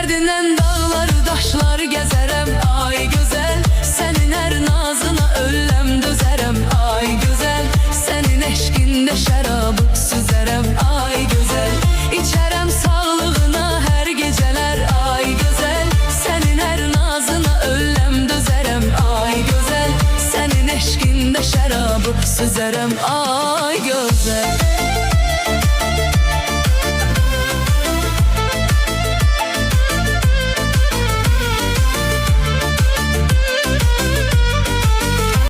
Derdinlə dağları daşları gəzərəm ay gözəl. Sənin hər nazına öləm dözərəm ay gözəl. Sənin eşqində şərabı süzərəm ay gözəl. İçərəm sağlığına hər gecələr ay gözəl. Sənin hər nazına öləm dözərəm ay gözəl. Sənin eşqində şərabı süzərəm ay gözəl.